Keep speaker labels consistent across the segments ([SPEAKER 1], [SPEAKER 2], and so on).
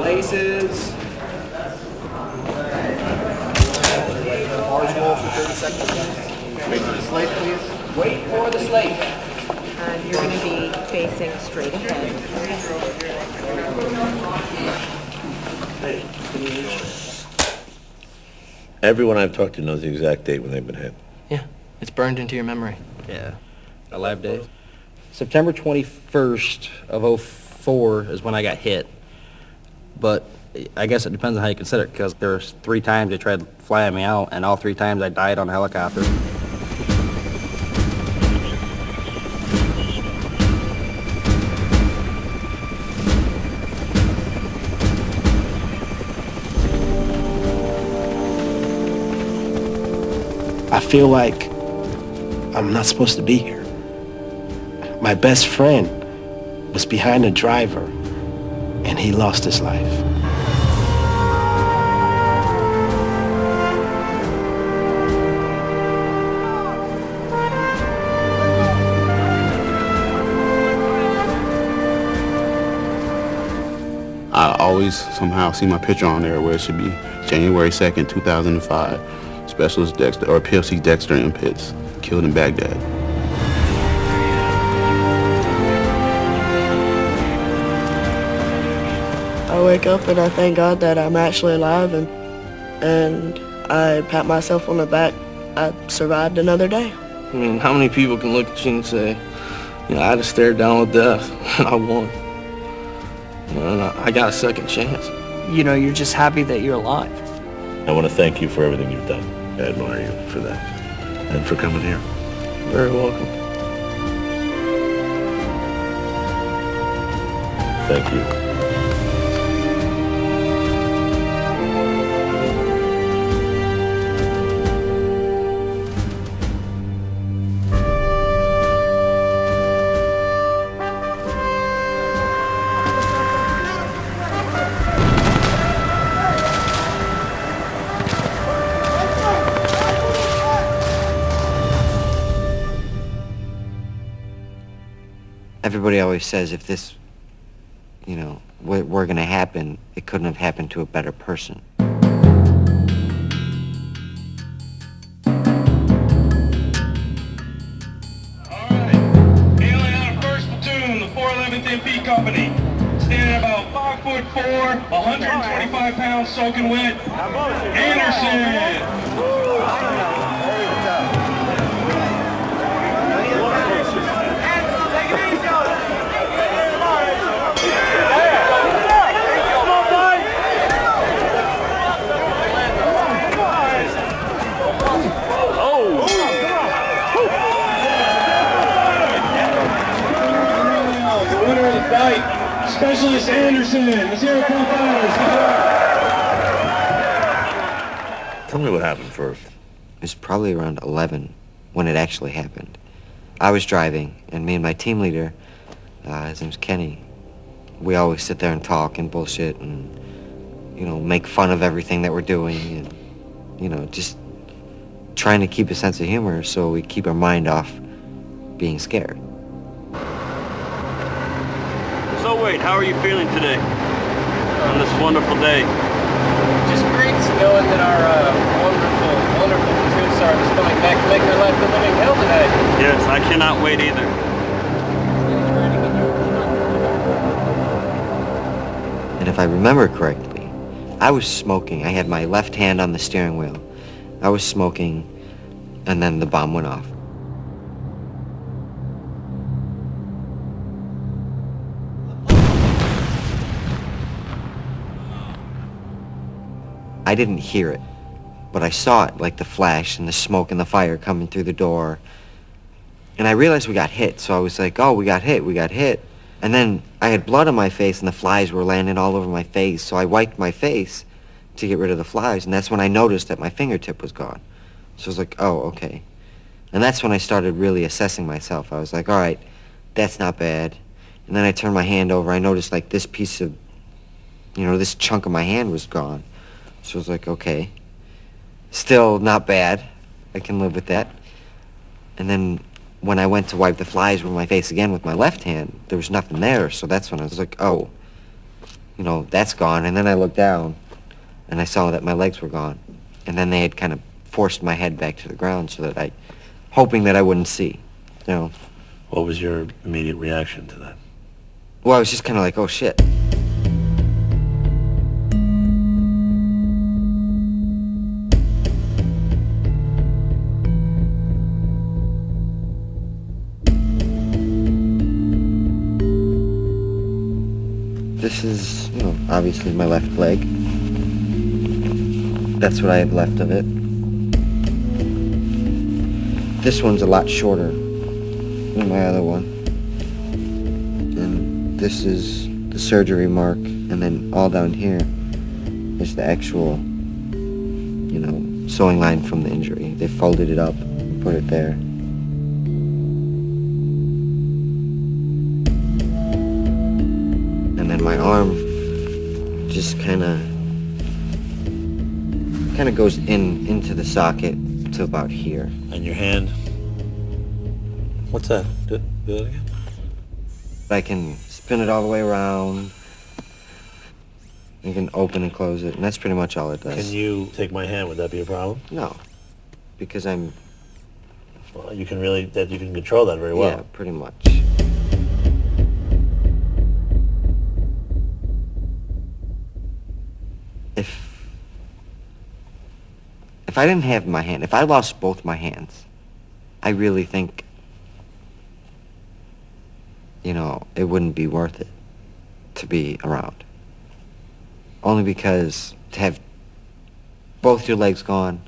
[SPEAKER 1] Laces. Bars roll for 30 seconds. Wait for the slate, please. Wait for the slate.
[SPEAKER 2] And you're going to be facing straight ahead.
[SPEAKER 3] Everyone I've talked to knows the exact date when they've been hit.
[SPEAKER 4] Yeah, it's burned into your memory.
[SPEAKER 1] Yeah. A live day.
[SPEAKER 5] September 21st of 04 is when I got hit. But I guess it depends on how you consider it, because there's 3 times they tried flying me out, and all 3 times I died on a helicopter.
[SPEAKER 6] I feel like I'm not supposed to be here. My best friend was behind the driver, and he lost his life.
[SPEAKER 7] I always somehow see my picture on there where it should be January 2nd, 2005. Specialist Dexter, or PFC Dexter in Pitts, killed in Baghdad.
[SPEAKER 8] I wake up and I thank God that I'm actually alive, and I pat myself on the back. I survived another day.
[SPEAKER 4] I mean, how many people can look at you and say, you know, I just stared down with death and I won. You know, and I got a second chance.
[SPEAKER 9] You know, you're just happy that you're alive.
[SPEAKER 3] I want to thank you for everything you've done. I admire you for that and for coming here.
[SPEAKER 4] Very welcome.
[SPEAKER 3] Thank you.
[SPEAKER 10] Everybody always says if this, you know, were going to happen, it couldn't have happened to a better person.
[SPEAKER 11] Hailing out of 1st Platoon, the 411th MP Company. Standing about 5'4", 125 pounds soaking wet. Anderson! Specialist Anderson, the 0.5.
[SPEAKER 3] Tell me what happened first.
[SPEAKER 10] It was probably around 11 when it actually happened. I was driving, and me and my team leader, his name's Kenny, we always sit there and talk and bullshit and, you know, make fun of everything that we're doing and, you know, just trying to keep a sense of humor so we keep our mind off being scared.
[SPEAKER 12] So wait, how are you feeling today? On this wonderful day?
[SPEAKER 1] Just great knowing that our wonderful platoon sergeant is coming back to make their life a living hell today.
[SPEAKER 12] Yes, I cannot wait either.
[SPEAKER 10] And if I remember correctly, I was smoking. I had my left hand on the steering wheel. I was smoking, and then the bomb went off. I didn't hear it, but I saw it, like the flash and the smoke and the fire coming through the door. And I realized we got hit, so I was like, oh, we got hit. And then I had blood on my face and the flies were landing all over my face, so I wiped my face to get rid of the flies, and that's when I noticed that my fingertip was gone. So I was like, oh, okay. And that's when I started really assessing myself. I was like, all right, that's not bad. And then I turned my hand over, I noticed like this piece of You know, this chunk of my hand was gone. So I was like, okay. Still not bad. I can live with that. And then when I went to wipe the flies with my face again with my left hand, there was nothing there. So that's when I was like, oh, you know, that's gone. And then I looked down and I saw that my legs were gone. And then they had kind of forced my head back to the ground so that hoping that I wouldn't see, you know.
[SPEAKER 3] What was your immediate reaction to that?
[SPEAKER 10] Well, I was just kind of like, oh shit. This is, you know, obviously my left leg. That's what I have left of it. This one's a lot shorter than my other one. And this is the surgery mark, and then all down here is the actual, you know, sewing line from the injury. They folded it up and put it there. And then my arm just kind of goes into the socket to about here.
[SPEAKER 3] And your hand? What's that? Do that again?
[SPEAKER 10] I can spin it all the way around. You can open and close it, and that's pretty much all it does.
[SPEAKER 3] Can you take my hand? Would that be a problem?
[SPEAKER 10] No, because I'm...
[SPEAKER 3] Well, you can control that very well.
[SPEAKER 10] Yeah, pretty much. If I didn't have my hand, if I lost both my hands, I really think, you know, it wouldn't be worth it to be around. Only because to have both your legs gone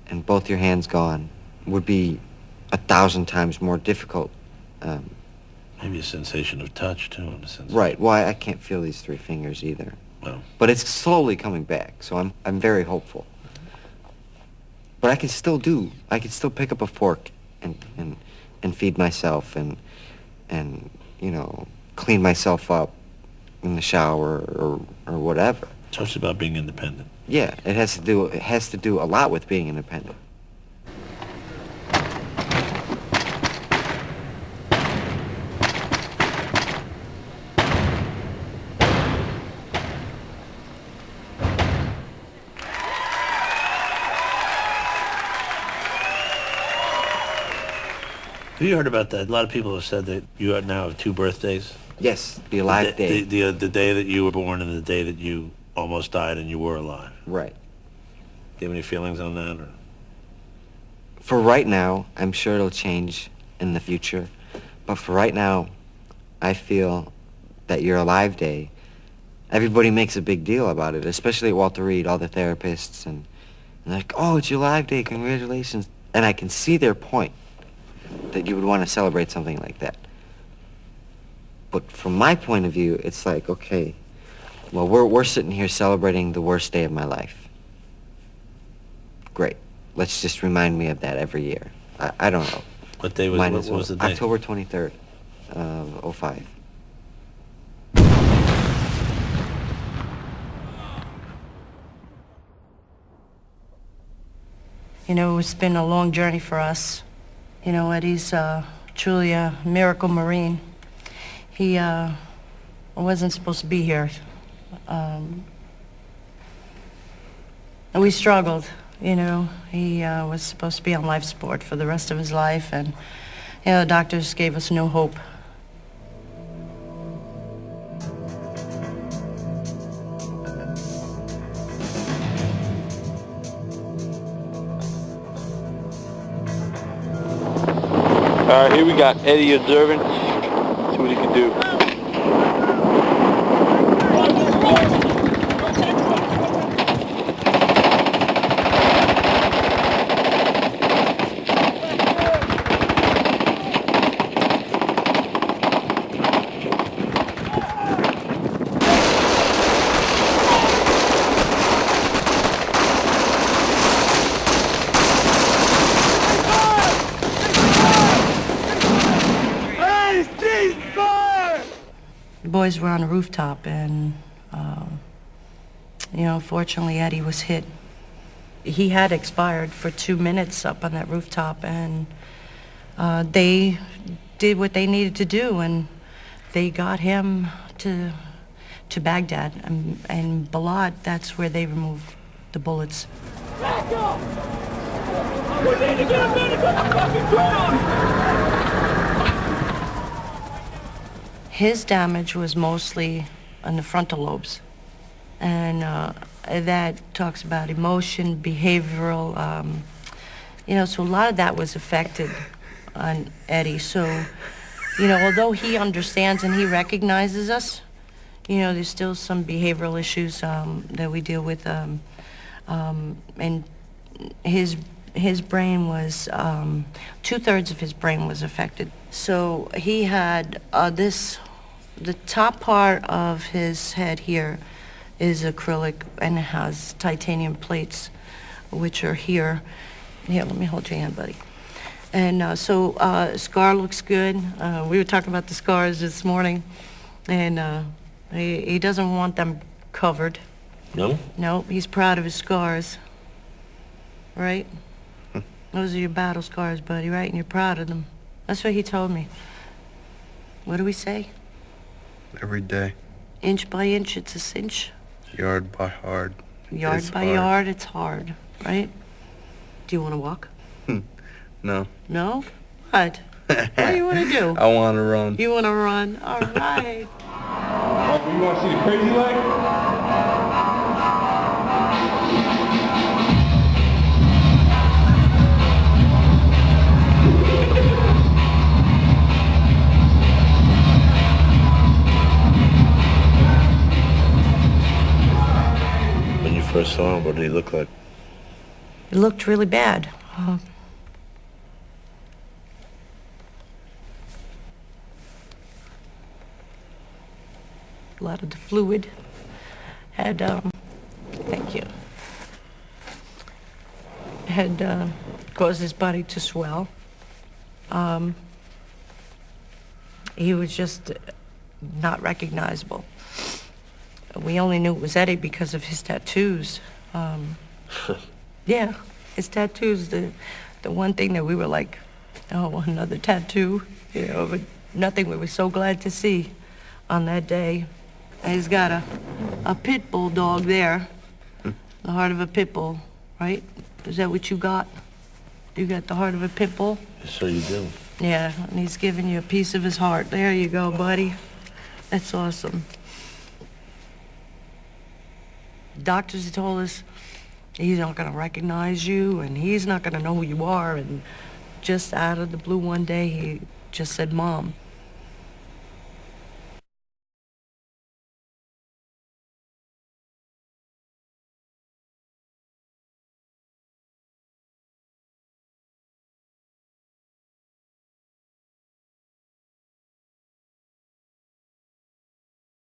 [SPEAKER 10] and both your hands gone would be 1,000 times more difficult.
[SPEAKER 3] Maybe a sensation of touch, too, in a sense.
[SPEAKER 10] Right. Well, I can't feel these 3 fingers either.
[SPEAKER 3] Well.
[SPEAKER 10] But it's slowly coming back, so I'm very hopeful. But I can still pick up a fork and feed myself and you know, clean myself up in the shower or whatever.
[SPEAKER 3] So it's about being independent.
[SPEAKER 10] Yeah, it has to do a lot with being independent.
[SPEAKER 3] Have you heard about that? A lot of people have said that you now have 2 birthdays.
[SPEAKER 10] Yes, the alive day.
[SPEAKER 3] The day that you were born and the day that you almost died and you were alive.
[SPEAKER 10] Right.
[SPEAKER 3] Do you have any feelings on that? Or?
[SPEAKER 10] For right now, I'm sure it'll change in the future. But for right now, I feel that your alive day, everybody makes a big deal about it, especially at Walter Reed, all the therapists, and they're like, oh, it's your alive day, congratulations. And I can see their point, that you would want to celebrate something like that. But from my point of view, it's like, okay, well, we're sitting here celebrating the worst day of my life. Great. Let's just remind me of that every year. I don't know.
[SPEAKER 3] What day was, what was the day?
[SPEAKER 10] October 23rd of 05.
[SPEAKER 13] You know, it's been a long journey for us. You know, Eddie's truly a miracle Marine. He wasn't supposed to be here. And we struggled, you know. He was supposed to be on life support for the rest of his life, and, you know, the doctors gave us no hope.
[SPEAKER 12] All right, here we got Eddie observing. See what he can do.
[SPEAKER 13] The boys were on a rooftop, and You know, unfortunately, Eddie was hit. He had expired for 2 minutes up on that rooftop, and they did what they needed to do, and they got him to Baghdad, and Balad, that's where they removed the bullets.
[SPEAKER 11] Back up! We need to get a medic on the fucking ground!
[SPEAKER 13] His damage was mostly on the frontal lobes, and that talks about emotion, behavioral, you know, so a lot of that was affected on Eddie. So, you know, although he understands and he recognizes us, you know, there's still some behavioral issues that we deal with, and his brain was, 2/3 of his brain was affected. So he had the top part of his head here is acrylic and it has titanium plates, which are here. Here, let me hold your hand, buddy. And scar looks good. We were talking about the scars this morning, and he doesn't want them covered.
[SPEAKER 3] No?
[SPEAKER 13] No, he's proud of his scars. Right? Those are your battle scars, buddy, right? And you're proud of them. That's what he told me. What do we say?
[SPEAKER 14] Every day.
[SPEAKER 13] Inch by inch, it's a cinch.
[SPEAKER 14] Yard by yard.
[SPEAKER 13] Yard by yard, it's hard, right? Do you want to walk?
[SPEAKER 14] No.
[SPEAKER 13] No? What? What do you want to do?
[SPEAKER 14] I want to run.
[SPEAKER 13] You want to run? All right.
[SPEAKER 11] You want to see the crazy leg?
[SPEAKER 3] When you first saw him, what did he look like?
[SPEAKER 13] It looked really bad. A lot of the fluid had, thank you, had caused his body to swell. He was just not recognizable. We only knew it was Eddie because of his tattoos. Yeah, his tattoos, the one thing that we were like, oh, another tattoo, you know, but nothing we were so glad to see on that day. And he's got a pit bull dog there, the heart of a pit bull, right? Is that what you got? You got the heart of a pit bull?
[SPEAKER 3] So you do.
[SPEAKER 13] Yeah, and he's giving you a piece of his heart. There you go, buddy. That's awesome. Doctors have told us he's not gonna recognize you and he's not gonna know who you are, and just out of the blue one day, he just said, Mom.